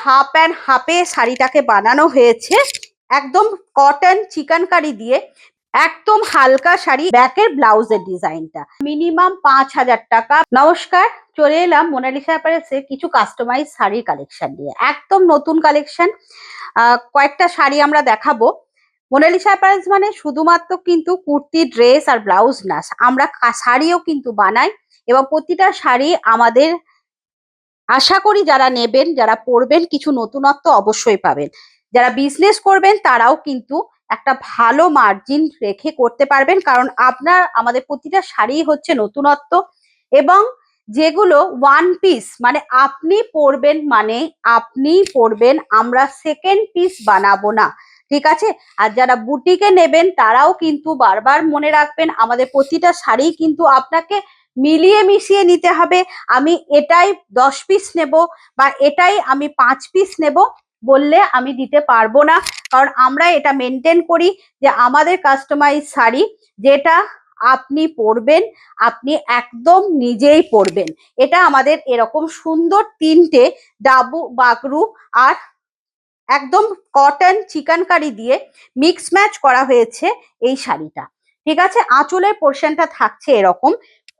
Half and হাফে শাড়িটাকে বানানো হয়েছে একদম কটন চিকেনকারি দিয়ে। একদম হালকা শাড়ি, ব্যাকের ব্লাউজের ডিজাইনটা মিনিমাম 5,000 টাকা। নমস্কার, চলে এলাম মোনালিসা অ্যাপারেলসে কিছু কাস্টমাইজ শাড়ির কালেকশন নিয়ে। একদম নতুন কালেকশন, কয়েকটা শাড়ি আমরা দেখাবো। মোনালিসা অ্যাপারেলস মানে শুধুমাত্র কিন্তু কুর্তি, ড্রেস আর ব্লাউজ না, আমরা শাড়িও কিন্তু বানাই এবং প্রতিটা শাড়ি আমাদের আশা করি যারা নেবেন, যারা পরবেন, কিছু নতুনত্ব অবশ্যই পাবেন। যারা বিজনেস করবেন তারাও কিন্তু একটা ভালো মার্জিন রেখে করতে পারবেন, কারণ আমাদের প্রতিটা শাড়ি হচ্ছে নতুনত্ব। এবং যেগুলো ওয়ান পিস মানে আপনি পরবেন, মানে আপনি পরবেন, আমরা সেকেন্ড পিস বানাবো না, ঠিক আছে? আর যারা বুটিকে নেবেন তারাও কিন্তু বারবার মনে রাখবেন, আমাদের প্রতিটা শাড়ি কিন্তু আপনাকে মিলিয়ে মিশিয়ে নিতে হবে। আমি এটাই 10 পিস নেব বা এটাই আমি 5 পিস নেব বললে আমি দিতে পারবো না, কারণ আমরা এটা মেনটেন করি যে আমাদের কাস্টমাইজ শাড়ি যেটা আপনি পরবেন, আপনি একদম নিজেই পরবেন। এটা আমাদের এরকম সুন্দর 3টে ডাবু বাগরু আর একদম কটন চিকেনকারি দিয়ে মিক্স ম্যাচ করা হয়েছে এই শাড়িটা, ঠিক আছে? আঁচলের পোর্শনটা থাকছে এরকম,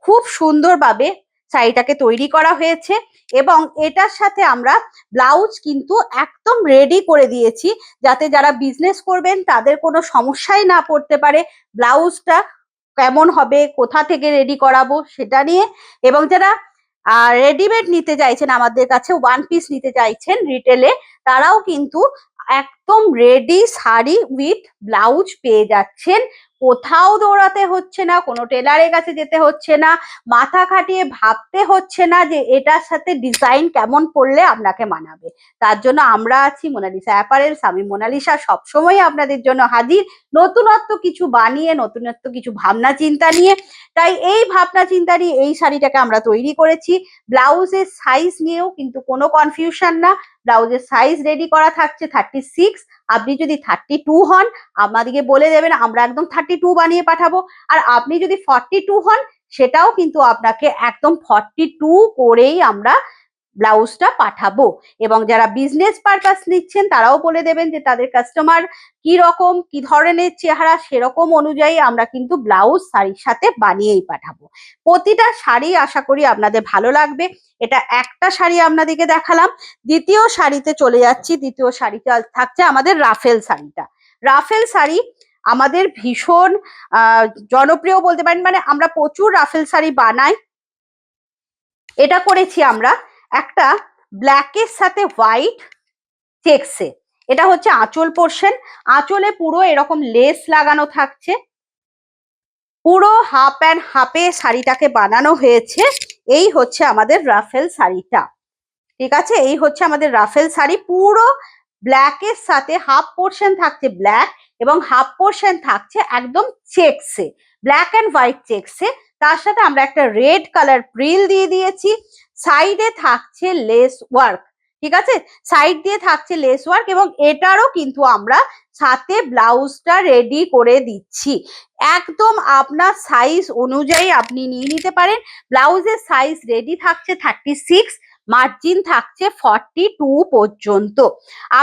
খুব সুন্দরভাবে শাড়িটাকে তৈরি করা হয়েছে। এবং এটার সাথে আমরা ব্লাউজ কিন্তু একদম রেডি করে দিয়েছি, যাতে যারা বিজনেস করবেন তাদের কোনো সমস্যাই না পড়তে পারে ব্লাউজটা কেমন হবে, কোথা থেকে রেডি করাবো সেটা নিয়ে। এবং যারা রেডিমেড নিতে চাইছেন, আমাদের কাছে ওয়ান পিস নিতে চাইছেন রিটেলে, তারাও কিন্তু একদম রেডি শাড়ি উইথ ব্লাউজ পেয়ে যাচ্ছেন। কোথাও দৌড়াতে হচ্ছে না, কোনো টেলারের কাছে যেতে হচ্ছে না, মাথা খাটিয়ে ভাবতে হচ্ছে না যে এটার সাথে ডিজাইন কেমন পরলে আপনাকে মানাবে। তার জন্য আমরা আছি মোনালিসা অ্যাপারেলস। আমি মোনালিসা সবসময় আপনাদের জন্য হাজির, নতুনত্ব কিছু বানিয়ে, নতুনত্ব কিছু ভাবনা চিন্তা নিয়ে। তাই এই ভাবনা চিন্তা নিয়ে এই শাড়িটাকে আমরা তৈরি করেছি। ব্লাউজের সাইজ নিয়েও কিন্তু কোনো কনফিউশন না, ব্লাউজের সাইজ রেডি করা থাকছে 36। আপনি যদি 32 হন আমাদেরকে বলে দেবেন, আমরা একদম 32 বানিয়ে পাঠাবো। আর আপনি যদি 42 হন সেটাও কিন্তু আপনাকে একদম 42 করেই আমরা ব্লাউজটা পাঠাবো। এবং যারা বিজনেস পারপাস নিচ্ছেন তারাও বলে দেবেন যে তাদের কাস্টমার কি রকম, কি ধরনের চেহারা, সেরকম অনুযায়ী আমরা কিন্তু ব্লাউজ শাড়ির সাথে বানিয়েই পাঠাবো। প্রতিটা শাড়ি আশা করি আপনাদের ভালো লাগবে। এটা একটা শাড়ি আপনাদেরকে দেখালাম, দ্বিতীয় শাড়িতে চলে যাচ্ছি। দ্বিতীয় শাড়িটা থাকছে আমাদের রাফেল শাড়িটা। রাফেল শাড়ি আমাদের ভীষণ জনপ্রিয় বলতে পারেন, মানে আমরা প্রচুর রাফেল শাড়ি বানাই। এটা করেছি আমরা একটা ব্ল্যাকের সাথে হোয়াইট চেকসে। এটা হচ্ছে আঁচল পোর্শন, আঁচলে পুরো এরকম লেস লাগানো থাকছে। পুরো হাফ অ্যান্ড হাফে শাড়িটাকে বানানো হয়েছে। এই হচ্ছে আমাদের রাফেল শাড়িটা, ঠিক আছে? এই হচ্ছে আমাদের রাফেল শাড়ি, পুরো ব্ল্যাকের সাথে হাফ পোর্শন থাকছে ব্ল্যাক এবং হাফ পোর্শন থাকছে একদম চেকসে, ব্ল্যাক অ্যান্ড হোয়াইট চেকসে। তার সাথে আমরা একটা রেড কালার প্রিল দিয়ে দিয়েছি। সাইডে থাকছে লেস ওয়ার্ক, ঠিক আছে? সাইড দিয়ে থাকছে লেস ওয়ার্ক এবং এটারও কিন্তু আমরা সাথে ব্লাউজটা রেডি করে দিচ্ছি। একদম আপনার সাইজ অনুযায়ী আপনি নিয়ে নিতে পারেন। ব্লাউজের সাইজ রেডি থাকছে 36, মার্জিন থাকছে 42 পর্যন্ত।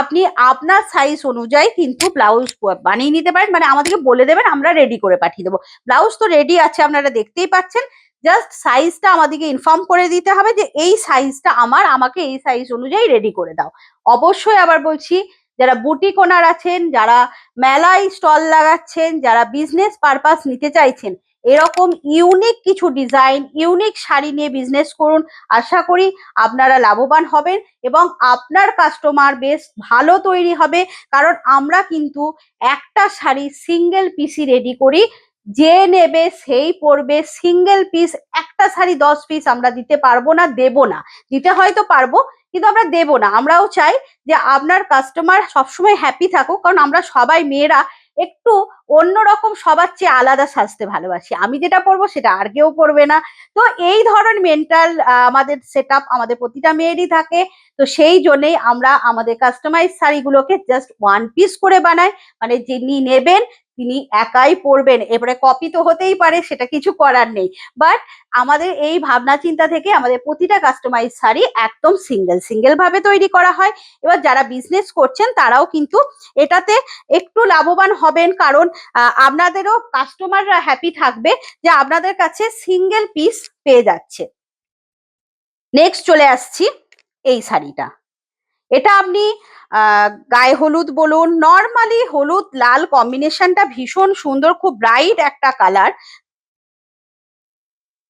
আপনি আপনার সাইজ অনুযায়ী কিন্তু ব্লাউজ বানিয়ে নিতে পারেন, মানে আমাদেরকে বলে দেবেন, আমরা রেডি করে পাঠিয়ে দেবো। ব্লাউজ তো রেডি আছে, আপনারা দেখতেই পাচ্ছেন। জাস্ট সাইজটা আমাদেরকে ইনফর্ম করে দিতে হবে যে এই সাইজটা আমাকে এই সাইজ অনুযায়ী রেডি করে দাও। অবশ্যই আবার বলছি, যারা বুটিক ওনার আছেন, যারা মেলায় স্টল লাগাচ্ছেন, যারা বিজনেস পারপাস নিতে চাইছেন, এরকম ইউনিক কিছু ডিজাইন, ইউনিক শাড়ি নিয়ে বিজনেস করুন। আশা করি আপনারা লাভবান হবেন এবং আপনার কাস্টমার বেশ ভালো তৈরি হবে। কারণ আমরা কিন্তু একটা শাড়ি সিঙ্গেল পিসই রেডি করি, যে নেবে সেই পরবে। সিঙ্গেল পিস একটা শাড়ি 10 পিস আমরা দিতে পারবো না, দেব না। দিতে হয়তো পারবো কিন্তু আমরা দেব না। আমরাও চাই যে আপনার কাস্টমার সবসময় হ্যাপি থাকুক, কারণ আমরা সবাই মেয়েরা একটু অন্যরকম, সবার চেয়ে আলাদা সাজতে ভালোবাসি। আমি যেটা পরবো সেটা আর কেউ পরবে না। তো এই ধরনের মেন্টাল আমাদের সেটআপ আমাদের প্রতিটা মেয়েরই থাকে। তো সেই জন্যই আমরা আমাদের কাস্টমাইজ শাড়িগুলোকে জাস্ট ওয়ান পিস করে বানাই, মানে যিনি নেবেন তিনি একাই পরবেন, এবারে কপি তো হতেই পারে, সেটা কিছু করার নেই, বাট আমাদের এই ভাবনা চিন্তা থেকে আমাদের প্রতিটা কাস্টমাইজ শাড়ি একদম সিঙ্গেল সিঙ্গেল ভাবে তৈরি করা হয়। এবার যারা বিজনেস করছেন তারাও কিন্তু এটাতে একটু লাভবান হবেন, কারণ আপনাদেরও কাস্টমাররা হ্যাপি থাকবে যে আপনাদের কাছে সিঙ্গেল পিস পেয়ে যাচ্ছে। নেক্সট চলে আসছি এই শাড়িটা। এটা আপনি গায়ে হলুদ বলুন, নর্মালি হলুদ লাল কম্বিনেশনটা ভীষণ সুন্দর, খুব ব্রাইট একটা কালার।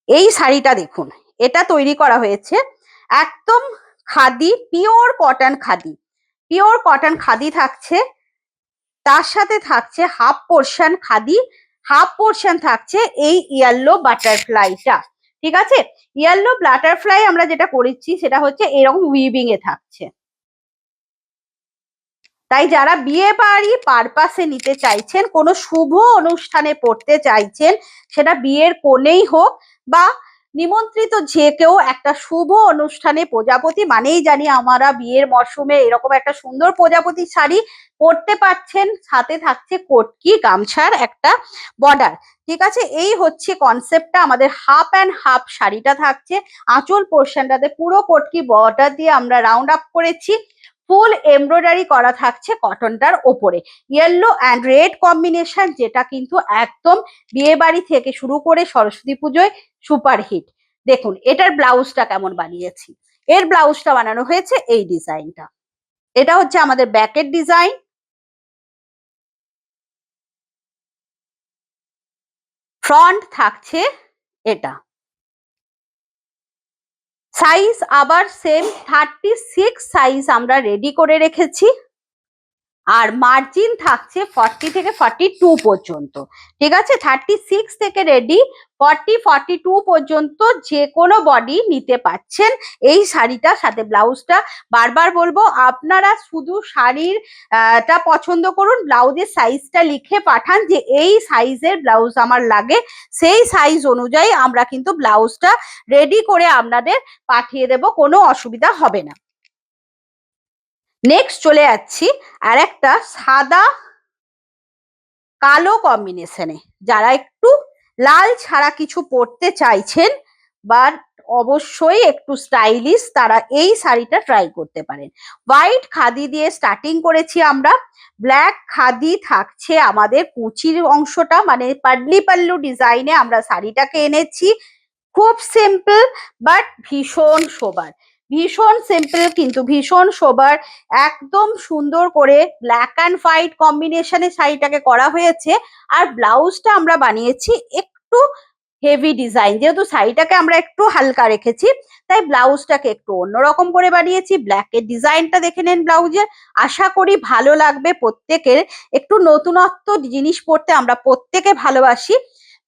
এই শাড়িটা দেখুন, এটা তৈরি করা হয়েছে একদম khadi, pure cotton khadi, pure cotton khadi থাকছে, তার সাথে থাকছে half portion khadi, half portion থাকছে এই ইয়েলো বাটারফ্লাইটা। ঠিক আছে, ইয়েলো বাটারফ্লাই আমরা যেটা করেছি সেটা হচ্ছে এরকম উইভিং এ থাকছে। তাই যারা বিয়ে বাড়ি পারপাসে নিতে চাইছেন, কোনো শুভ অনুষ্ঠানে পড়তে চাইছেন, সেটা বিয়ের কোণেই হোক বা নিমন্ত্রিত যে কেউ, একটা শুভ অনুষ্ঠানে প্রজাপতি মানেই জানি আমরা বিয়ের মরশুমে এরকম একটা সুন্দর প্রজাপতি শাড়ি পরতে পাচ্ছেন, সাথে থাকছে কটকি গামছার একটা বর্ডার। ঠিক আছে, এই হচ্ছে কনসেপ্টটা। আমাদের হাফ অ্যান্ড হাফ শাড়িটা থাকছে, আঁচল পোর্শনটাতে পুরো কটকি বর্ডার দিয়ে আমরা রাউন্ড আপ করেছি, ফুল এমব্রয়ডারি করা থাকছে কটনটার ওপরে, ইয়েলো অ্যান্ড রেড কম্বিনেশন, যেটা কিন্তু একদম বিয়ে বাড়ি থেকে শুরু করে সরস্বতী পুজোয় সুপারহিট। দেখুন এটার ব্লাউজটা কেমন বানিয়েছি, এর ব্লাউজটা বানানো হয়েছে এই ডিজাইনটা। এটা হচ্ছে আমাদের ব্যাকের ডিজাইন, ফ্রন্ট থাকছে এটা, সাইজ আবার সেম 36 সাইজ আমরা রেডি করে রেখেছি, আর মার্জিন থাকছে 40 থেকে 42 পর্যন্ত। ঠিক আছে, 36 থেকে রেডি 42 পর্যন্ত যে কোনো বডি নিতে পাচ্ছেন এই শাড়িটার সাথে। ব্লাউজটা বারবার বলবো, আপনারা শুধু শাড়ির টা পছন্দ করুন, ব্লাউজের সাইজটা লিখে পাঠান যে এই সাইজের ব্লাউজ আমার লাগে, সেই সাইজ অনুযায়ী আমরা কিন্তু ব্লাউজটা রেডি করে আপনাদের পাঠিয়ে দেব, কোনো অসুবিধা হবে না। নেক্সট চলে যাচ্ছি আর একটা সাদা কালো কম্বিনেশনে, যারা একটু লাল ছাড়া কিছু পরতে চাইছেন বা অবশ্যই একটু স্টাইলিশ, তারা এই শাড়িটা ট্রাই করতে পারেন। হোয়াইট খাদি দিয়ে স্টার্টিং করেছি আমরা, ব্ল্যাক খাদি থাকছে আমাদের কুচির অংশটা, মানে পাল্লি পাল্লু ডিজাইনে আমরা শাড়িটাকে এনেছি। খুব সিম্পল বাট ভীষণ সোবার, ভীষণ সিম্পল কিন্তু ভীষণ সোবার, একদম সুন্দর করে ব্ল্যাক অ্যান্ড হোয়াইট কম্বিনেশনে শাড়িটাকে করা হয়েছে। আর ব্লাউজটা আমরা বানিয়েছি একটু হেভি ডিজাইন, যেহেতু শাড়িটাকে আমরা একটু হালকা রেখেছি তাই ব্লাউজটাকে একটু অন্যরকম করে বানিয়েছি। ব্ল্যাকের ডিজাইনটা দেখে নেন ব্লাউজের, আশা করি ভালো লাগবে প্রত্যেকের। একটু নতুনত্ব জিনিস পরতে আমরা প্রত্যেকে ভালোবাসি।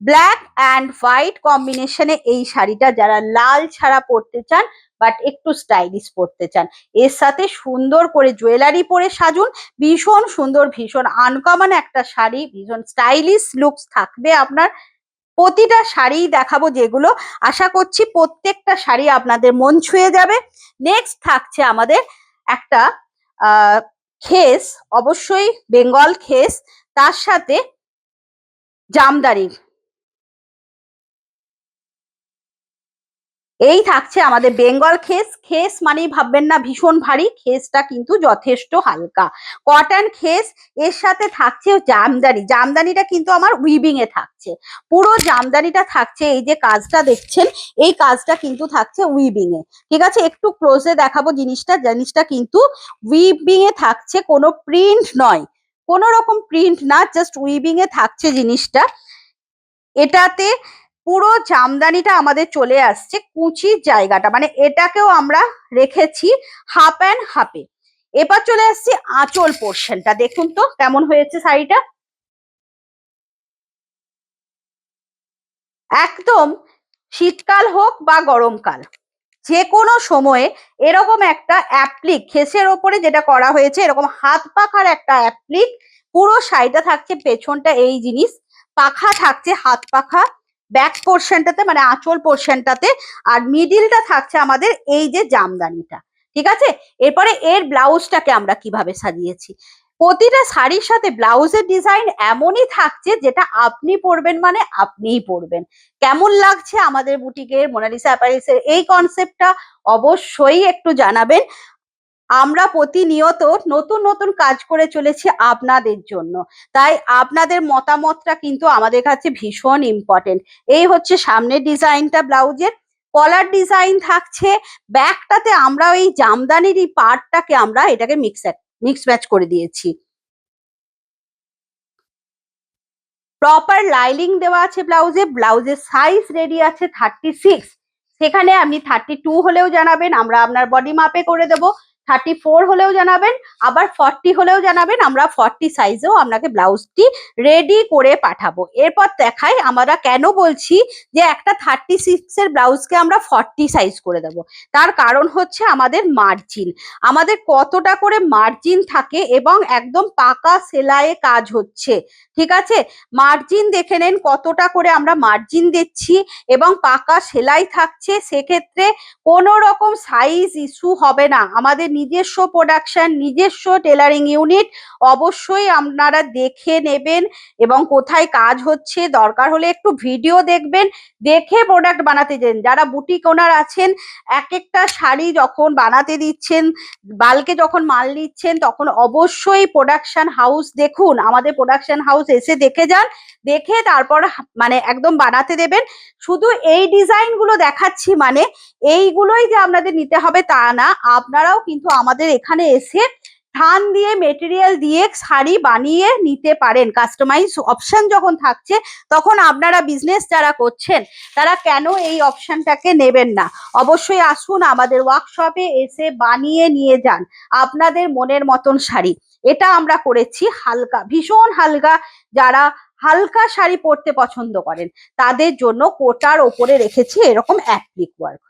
ব্ল্যাক অ্যান্ড হোয়াইট কম্বিনেশনে এই শাড়িটা যারা লাল ছাড়া পরতে চান বাট একটু স্টাইলিশ পরতে চান, এর সাথে সুন্দর করে জুয়েলারি পরে সাজুন, ভীষণ সুন্দর, ভীষণ আনকমন একটা শাড়ি, ভীষণ স্টাইলিশ লুকস থাকবে আপনার। প্রতিটা শাড়ি দেখাবো যেগুলো, আশা করছি প্রত্যেকটা শাড়ি আপনাদের মন ছুঁয়ে যাবে। নেক্সট থাকছে আমাদের একটা খেস, অবশ্যই বেঙ্গল খেস, তার সাথে জামদানি, এই থাকছে আমাদের বেঙ্গল খেস। খেস মানেই ভাববেন না ভীষণ ভারী, খেসটা কিন্তু যথেষ্ট হালকা কটন খেস। এর সাথে থাকছে জামদানি, জামদানিটা কিন্তু আমার উইভিং এ থাকছে, পুরো জামদানিটা থাকছে, এই যে কাজটা দেখছেন এই কাজটা কিন্তু থাকছে উইভিং এ। ঠিক আছে, একটু ক্লোজে দেখাবো জিনিসটা, জিনিসটা কিন্তু উইভিং এ থাকছে, কোনো প্রিন্ট নয়, কোনো রকম প্রিন্ট না, জাস্ট উইভিং এ থাকছে জিনিসটা। এটাতে পুরো জামদানিটা আমাদের চলে আসছে কুচির জায়গাটা, মানে এটাকেও আমরা রেখেছি হাফ অ্যান্ড হাফে। এবার চলে আসছি আঁচল পোর্শনটা, দেখুন তো কেমন হয়েছে শাড়িটা, একদম শীতকাল হোক বা গরমকাল যে কোনো সময়ে এরকম একটা অ্যাপ্লিক খেসের ওপরে যেটা করা হয়েছে, এরকম হাত পাখার একটা অ্যাপ্লিক, পুরো শাড়িটা থাকছে, পেছনটা এই জিনিস পাখা থাকছে, হাত পাখা ব্যাক পোর্শনটাতে মানে আঁচল পোর্শনটাতে, আর মিডিলটা থাকছে আমাদের এই যে জামদানিটা। ঠিক আছে, এরপরে এর ব্লাউজটাকে আমরা কিভাবে সাজিয়েছি, প্রতিটা শাড়ির সাথে ব্লাউজের ডিজাইন এমনই থাকছে যেটা আপনি পরবেন মানে আপনিই পরবেন। কেমন লাগছে আমাদের বুটিকের মোনালিসা অ্যাপারেলসের এই কনসেপ্টটা অবশ্যই একটু জানাবেন। আমরা প্রতিনিয়ত নতুন নতুন কাজ করে চলেছি আপনাদের জন্য, তাই আপনাদের মতামতটা কিন্তু আমাদের কাছে ভীষণ ইম্পর্টেন্ট। এই হচ্ছে সামনের ডিজাইনটা ব্লাউজের, কলার ডিজাইন থাকছে, ব্যাকটাতে আমরা ওই জামদানির এই পার্টটাকে আমরা এটাকে মিক্স ম্যাচ করে দিয়েছি। প্রপার লাইনিং দেওয়া আছে ব্লাউজে, ব্লাউজের সাইজ রেডি আছে 36, সেখানে আপনি 32 হলেও জানাবেন, আমরা আপনার বডি মাপে করে দেবো। 34 হলেও জানাবেন, আবার 40 হলেও জানাবেন, আমরা 40 সাইজেও আপনাকে ব্লাউজটি রেডি করে পাঠাবো। এরপর দেখাই আমরা কেন বলছি যে একটা 36 এর ব্লাউজকে আমরা 40 সাইজ করে দেবো। তার কারণ হচ্ছে আমাদের মার্জিন, আমাদের কতটা করে মার্জিন থাকে এবং একদম পাকা সেলাইয়ে কাজ হচ্ছে, ঠিক আছে। মার্জিন দেখে নেন কতটা করে আমরা মার্জিন দিচ্ছি এবং পাকা সেলাই থাকছে, সেক্ষেত্রে কোনো রকম সাইজ ইস্যু হবে না। আমাদের নিজস্ব প্রোডাকশন, নিজস্ব টেলারিং ইউনিট, অবশ্যই আপনারা দেখে নেবেন এবং কোথায় কাজ হচ্ছে দরকার হলে একটু ভিডিও দেখবেন, দেখে প্রোডাক্ট বানাতে যান। যারা বুটিক ওনার আছেন, এক একটা শাড়ি যখন বানাতে দিচ্ছেন, বালকে যখন মাল নিচ্ছেন, তখন অবশ্যই প্রোডাকশন হাউস দেখুন, আমাদের প্রোডাকশন হাউস এসে দেখে যান, দেখে তারপর মানে একদম বানাতে দেবেন। শুধু এই ডিজাইন গুলো দেখাচ্ছি মানে এইগুলোই যে আপনাদের নিতে হবে তা না, আপনারাও কিন্তু আমাদের এখানে এসে থান দিয়ে মেটেরিয়াল দিয়ে শাড়ি বানিয়ে নিতে পারেন। কাস্টমাইজ অপশন যখন থাকছে তখন আপনারা বিজনেস যারা করছেন তারা কেন এই অপশনটাকে নেবেন না। অবশ্যই আসুন আমাদের ওয়ার্কশপে এসে বানিয়ে নিয়ে যান আপনাদের মনের মতন শাড়ি। এটা আমরা করেছি হালকা, ভীষণ হালকা, যারা হালকা শাড়ি পরতে পছন্দ করেন তাদের জন্য কোটার ওপরে রেখেছি এরকম অ্যাপ্লিক ওয়ার্ক।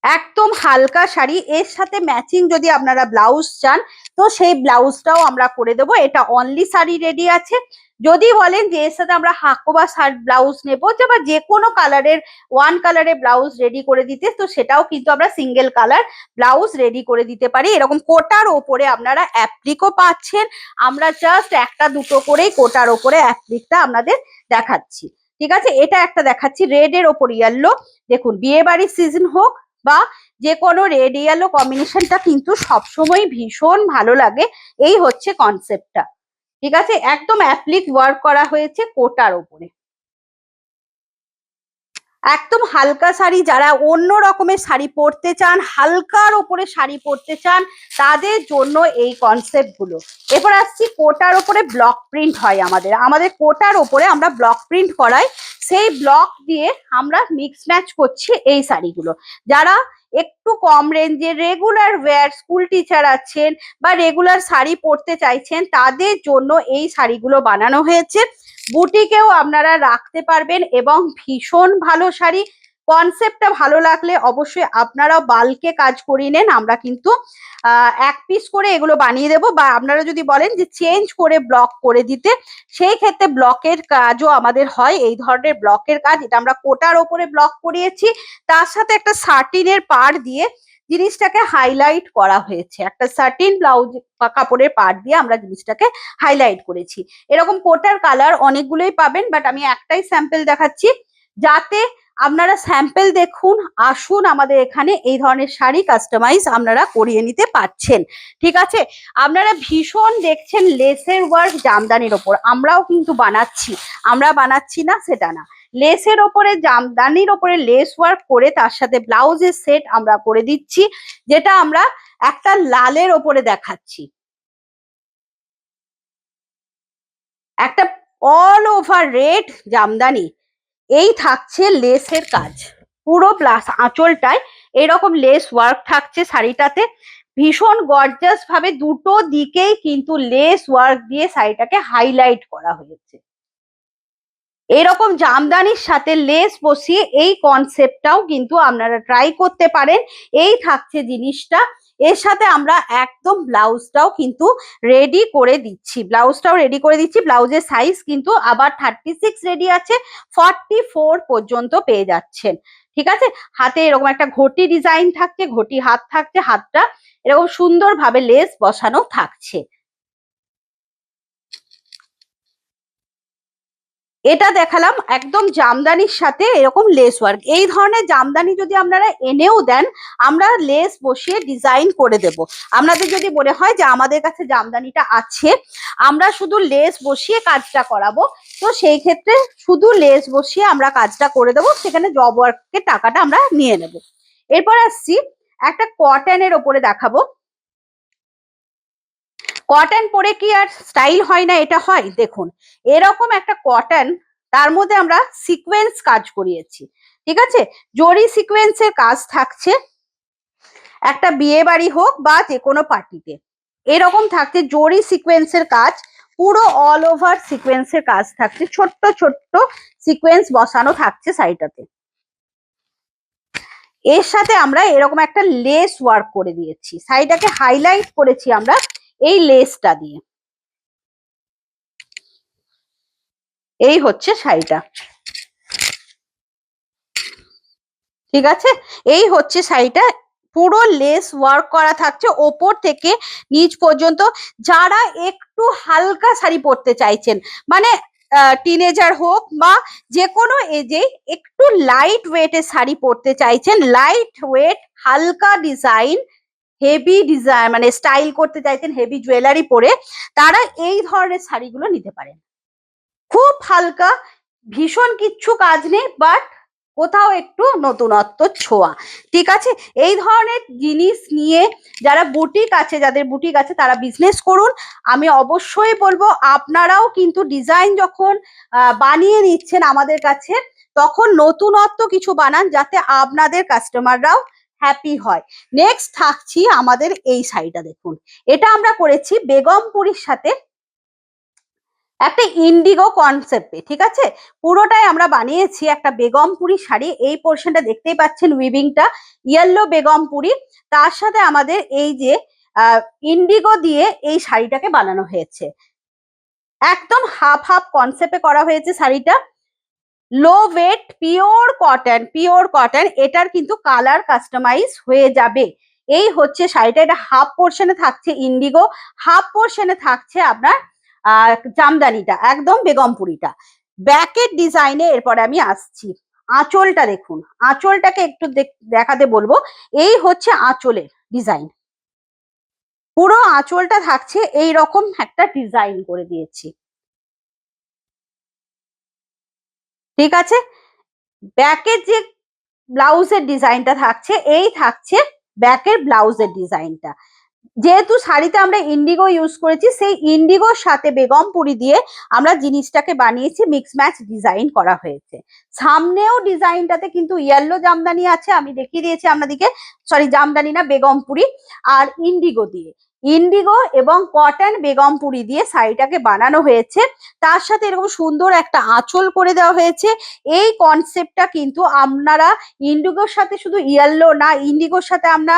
একদম হালকা শাড়ি, এর সাথে ম্যাচিং যদি আপনারা ব্লাউজ চান তো সেই ব্লাউজটাও আমরা করে দেবো। এটা অনলি শাড়ি রেডি আছে। যদি বলেন যে এর সাথে আমরা হাকোবা শার্ট ব্লাউজ নেবো বা যে কোনো কালারের ওয়ান কালারের ব্লাউজ রেডি করে দিতে, তো সেটাও কিন্তু আমরা সিঙ্গেল কালার ব্লাউজ রেডি করে দিতে পারি। এরকম কোটার ওপরে আপনারা অ্যাপ্লিকও পাচ্ছেন, আমরা জাস্ট একটা দুটো করেই কোটার ওপরে অ্যাপ্লিকটা আপনাদের দেখাচ্ছি, ঠিক আছে। এটা একটা দেখাচ্ছি রেড এর ওপর ইয়েলো, দেখুন বিয়ে বাড়ির সিজন হোক বা যে কোনো রেড ইয়েলো কম্বিনেশনটা কিন্তু সবসময় ভীষণ ভালো লাগে। এই হচ্ছে কনসেপ্টটা, ঠিক আছে। একদম অ্যাপ্লিক ওয়ার্ক করা হয়েছে কোটার ওপরে। একদম হালকা শাড়ি, যারা অন্য রকমের শাড়ি পরতে চান, হালকার ওপরে শাড়ি পরতে চান, তাদের জন্য এই কনসেপ্ট গুলো। এরপর আসছি কোটার ওপরে ব্লক প্রিন্ট হয় আমাদের কোটার ওপরে আমরা ব্লক প্রিন্ট করাই, সেই ব্লক দিয়ে আমরা মিক্স ম্যাচ করছি এই শাড়িগুলো। যারা একটু কম রেঞ্জে রেগুলার ওয়্যার স্কুল টিচার আছেন বা রেগুলার শাড়ি পরতে চাইছেন, তাদের জন্য এই শাড়িগুলো বানানো হয়েছে। বুটিকেও আপনারা রাখতে পারবেন এবং ভীষণ ভালো শাড়ি। কনসেপ্টটা ভালো লাগলে অবশ্যই আপনারাও বাল্কে কাজ করিয়ে নেন, আমরা কিন্তু এক পিস করে এগুলো বানিয়ে দেবো, বা আপনারা যদি বলেন যে চেঞ্জ করে ব্লক করে দিতে, সেই ক্ষেত্রে ব্লকের কাজও আমাদের হয়। এই ধরনের ব্লকের কাজ, এটা আমরা কোটার ওপরে ব্লক করিয়েছি, তার সাথে একটা সার্টিনের পাড় দিয়ে জিনিসটাকে হাইলাইট করা হয়েছে, একটা সার্টিন ব্লাউজ কাপড়ের পাড় দিয়ে আমরা জিনিসটাকে হাইলাইট করেছি। এরকম কোটার কালার অনেকগুলোই পাবেন, বাট আমি একটাই স্যাম্পল দেখাচ্ছি যাতে আপনারা স্যাম্পল দেখুন। আসুন আমাদের এখানে এই ধরনের শাড়ি কাস্টমাইজ আপনারা করিয়ে নিতে পারছেন, ঠিক আছে। আপনারা ভীষণ দেখছেন লেসের ওয়ার্ক জামদানির ওপর, আমরাও কিন্তু বানাচ্ছি, আমরা বানাচ্ছি না সেটা না, লেসের ওপরে জামদানির ওপরে লেস ওয়ার্ক করে তার সাথে ব্লাউজের সেট আমরা করে দিচ্ছি, যেটা আমরা একটা লালের ওপরে দেখাচ্ছি, একটা অল ওভার রেড জামদানি, এই থাকছে লেসের কাজ, পুরো প্লাস আঁচলটায় এরকম লেস ওয়ার্ক থাকছে শাড়িটাতে। ভীষণ গর্জাস ভাবে দুটো দিকেই কিন্তু লেস ওয়ার্ক দিয়ে শাড়িটাকে হাইলাইট করা হয়েছে। এরকম জামদানির সাথে লেস বসিয়ে এই কনসেপ্টটাও কিন্তু আপনারা ট্রাই করতে পারেন। এই থাকছে জিনিসটা, এর সাথে আমরা একদম ব্লাউজটাও কিন্তু রেডি করে দিচ্ছি, ব্লাউজের সাইজ কিন্তু আবার 36 রেডি আছে, 44 পর্যন্ত পেয়ে যাচ্ছেন, ঠিক আছে, হাতে এরকম একটা ঘটি ডিজাইন থাকছে, ঘটি হাত থাকছে, হাতটা এরকম সুন্দরভাবে লেস বসানো থাকছে। এটা দেখালাম একদম জামদানির সাথে এরকম লেস ওয়ার্ক। এই ধরনের জামদানি যদি আপনারা এনেও দেন, আমরা লেস বসিয়ে ডিজাইন করে দেব। আপনাদের যদি মনে হয় যে আমাদের কাছে জামদানিটা আছে, আমরা শুধু লেস বসিয়ে কাজটা করাবো, তো সেই ক্ষেত্রে শুধু লেস বসিয়ে আমরা কাজটা করে দেবো, সেখানে জব ওয়ার্কের টাকাটা আমরা নিয়ে নেব। এরপর আসছি একটা কটনের ওপরে দেখাবো। কটন পরে কি আর স্টাইল হয় না? এটা হয়। দেখুন, এরকম একটা কটন, তার মধ্যে আমরা সিকোয়েন্স কাজ করিয়েছি। ঠিক আছে, জরি সিকোয়েন্সের কাজ থাকছে, একটা বিয়ে বাড়ি হোক বা যে কোনো পার্টিতে এরকম থাকছে জরি সিকোয়েন্সের কাজ, পুরো অল ওভার সিকোয়েন্সের কাজ থাকছে, ছোট্ট ছোট্ট সিকোয়েন্স বসানো থাকছে সাইডটাতে। এর সাথে আমরা এরকম একটা লেস ওয়ার্ক করে দিয়েছি, সাইডটাকে হাইলাইট করেছি আমরা এই লেসটা দিয়ে। এই হচ্ছে শাড়িটা। ঠিক আছে, এই হচ্ছে শাড়িটা, পুরো লেস ওয়ার্ক করা থাকছে ওপর থেকে নিচ পর্যন্ত। যারা একটু হালকা শাড়ি পরতে চাইছেন, মানে টিনেজার হোক বা যে কোনো এজে একটু লাইট ওয়েটের শাড়ি পরতে চাইছেন, লাইট ওয়েট হালকা ডিজাইন, হেভি ডিজাইন মানে স্টাইল করতে চাইছেন হেভি জুয়েলারি পরে, তারা এই ধরনের শাড়িগুলো নিতে পারেন। খুব হালকা, ভীষণ কিচ্ছু কাজ নেই, বাট কোথাও একটু নতুনত্ব ছোঁয়া। ঠিক আছে, এই ধরনের জিনিস নিয়ে যারা বুটিক আছে, যাদের বুটিক আছে তারা বিজনেস করুন। আমি অবশ্যই বলবো আপনারাও কিন্তু ডিজাইন যখন বানিয়ে নিচ্ছেন আমাদের কাছে, তখন নতুনত্ব কিছু বানান, যাতে আপনাদের কাস্টমাররাও হ্যাপি হয়। নেক্সট থাকছি আমাদের এই শাড়িটা। দেখুন, এটা আমরা করেছি বেগমপুরীর সাথে একটা ইন্ডিগো কনসেপ্টে। ঠিক আছে, পুরোটাই আমরা বানিয়েছি একটা বেগমপুরি শাড়ি। এই পোর্শনটা দেখতেই পাচ্ছেন, উইভিংটা ইয়েলো বেগমপুরি, তার সাথে আমাদের এই যে ইন্ডিগো দিয়ে এই শাড়িটাকে বানানো হয়েছে। একদম হাফ হাফ কনসেপ্টে করা হয়েছে শাড়িটা। লো wait, pure cotton, pure cotton, এটার কিন্তু কালার কাস্টমাইজ হয়ে যাবে। এই হচ্ছে শাড়িটা, এটা হাফ পোর্শনে থাকছে ইন্ডিগো, হাফ পোর্শনে থাকছে আপনার জামদানিটা, একদম বেগমপুরিটা। ব্যাকের ডিজাইনে এরপরে আমি আসছি। আঁচলটা দেখুন, আঁচলটাকে একটু দেখাতে বলবো। এই হচ্ছে আঁচলের ডিজাইন, পুরো আঁচলটা থাকছে এই রকম একটা ডিজাইন করে দিয়েছি। ঠিক আছে, ব্যাকের যে ব্লাউজের ডিজাইনটা থাকছে, এই থাকছে ব্যাকের ব্লাউজের ডিজাইনটা। যেহেতু শাড়িতে আমরা ইন্ডিগো ইউজ করেছি, সেই ইন্ডিগোর সাথে বেগমপুরি দিয়ে আমরা জিনিসটাকে বানিয়েছি, মিক্স ম্যাচ ডিজাইন করা হয়েছে। সামনেও ডিজাইনটাতে কিন্তু ইয়েলো জামদানি আছে, আমি দেখিয়ে দিয়েছি আপনাদেরকে, সরি জামদানি না, বেগমপুরি আর ইন্ডিগো দিয়ে, ইন্ডিগো এবং কটন বেগমপুরি দিয়ে শাড়িটাকে বানানো হয়েছে। তার সাথে এরকম সুন্দর একটা আঁচল করে দেওয়া হয়েছে। এই কনসেপ্টটা কিন্তু আপনারা ইন্ডিগোর সাথে শুধু ইয়েলো না, ইন্ডিগোর সাথে আমরা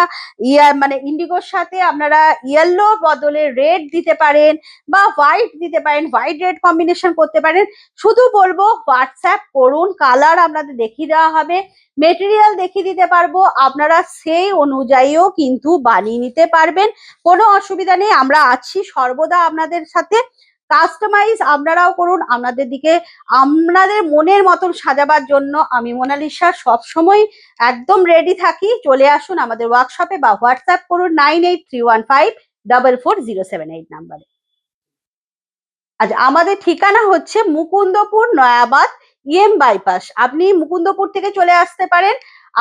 মানে ইন্ডিগোর সাথে আপনারা ইয়েলো বদলে রেড দিতে পারেন বা হোয়াইট দিতে পারেন, হোয়াইট রেড কম্বিনেশন করতে পারেন। শুধু বলবো হোয়াটসঅ্যাপ করুন, কালার আপনাদের দেখিয়ে দেওয়া হবে, মেটেরিয়াল দেখিয়ে দিতে পারবো, আপনারা সেই অনুযায়ীও কিন্তু বানিয়ে নিতে পারবেন। কোনো অসুবিধা নেই, আমরা আছি সর্বদা আপনাদের সাথে। কাস্টমাইজ আপনারাও করুন, আপনাদের দিকে আপনাদের মনের মতন সাজাবার জন্য আমি মোনালিসা সবসময় একদম রেডি থাকি। চলে আসুন আমাদের ওয়ার্কশপে বা হোয়াটসঅ্যাপ করুন 9831544078 নাম্বারে। আচ্ছা, আমাদের ঠিকানা হচ্ছে মুকুন্দপুর, নয়াবাদ, বাইপাস। আপনি মুকুন্দপুর থেকে চলে আসতে পারেন।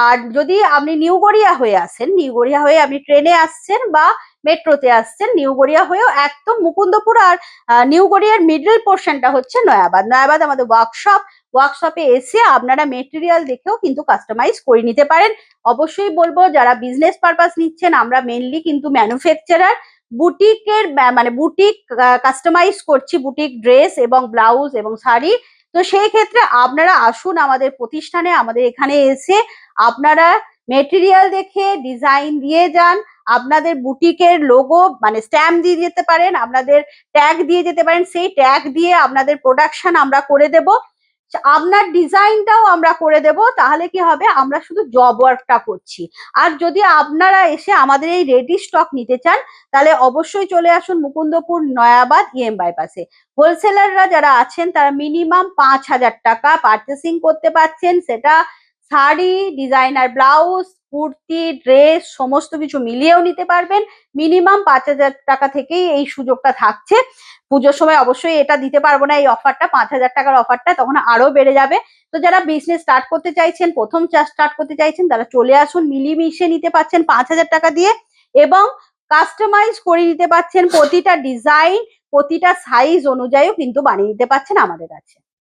আর যদি আপনি নিউ গড়িয়া হয়ে আসেন, নিউ গড়িয়া হয়ে আপনি ট্রেনে আসছেন বা মেট্রোতে আসছেন, নিউ গড়িয়া হয়েও একদম মুকুন্দপুর আর নিউ গড়িয়ার মিডল পোর্শনটা হচ্ছে নয়াবাদ। নয়াবাদ আমাদের ওয়ার্কশপ, ওয়ার্কশপে এসে আপনারা মেটেরিয়াল দেখেও কিন্তু কাস্টমাইজ করে নিতে পারেন। অবশ্যই বলবো যারা বিজনেস পারপাস নিচ্ছেন, আমরা মেনলি কিন্তু ম্যানুফ্যাকচারার, বুটিকের মানে বুটিক কাস্টমাইজ করছি, বুটিক ড্রেস এবং ব্লাউজ এবং শাড়ি। তো সেই ক্ষেত্রে আপনারা আসুন আমাদের প্রতিষ্ঠানে, আমাদের এখানে এসে আপনারা মেটেরিয়াল দেখে ডিজাইন দিয়ে যান। আপনাদের বুটিকের লোগো মানে স্ট্যাম্প দিয়ে যেতে পারেন, আপনাদের ট্যাগ দিয়ে যেতে পারেন, সেই ট্যাগ দিয়ে আপনাদের প্রোডাকশন আমরা করে দেব। আপনার ডিজাইনটাও আমরা করে দেব। তাহলে কি হবে, আমরা শুধু জব ওয়ার্কটা করছি। আর যদি আপনারা এসে আমাদের এই রেডি স্টক নিতে চান, তাহলে অবশ্যই চলে আসুন মুকুন্দপুর নয়াবাদ ইএম বাইপাসে। হোলসেলাররা যারা আছেন তারা মিনিমাম 5,000 টাকা পার্চেসিং করতে পারছেন। সেটা sari, designer blouse, kurti, dress সমস্ত কিছু মিলিয়েও নিতে পারবেন। মিনিমাম 5,000 টাকা থেকেই এই সুযোগটা থাকছে। পুজোর সময় অবশ্যই এটা দিতে পারবো না, এই অফারটা 5,000 টাকার অফারটা তখন আরো বেড়ে যাবে। তো যারা বিজনেস স্টার্ট করতে চাইছেন, প্রথম স্টার্ট করতে চাইছেন, তারা চলে আসুন, মিলিমিশে নিতে পারছেন 5,000 টাকা দিয়ে, এবং কাস্টমাইজ করে নিতে পারছেন। প্রতিটা ডিজাইন, প্রতিটা সাইজ অনুযায়ীও কিন্তু বানিয়ে নিতে পারছেন আমাদের কাছে।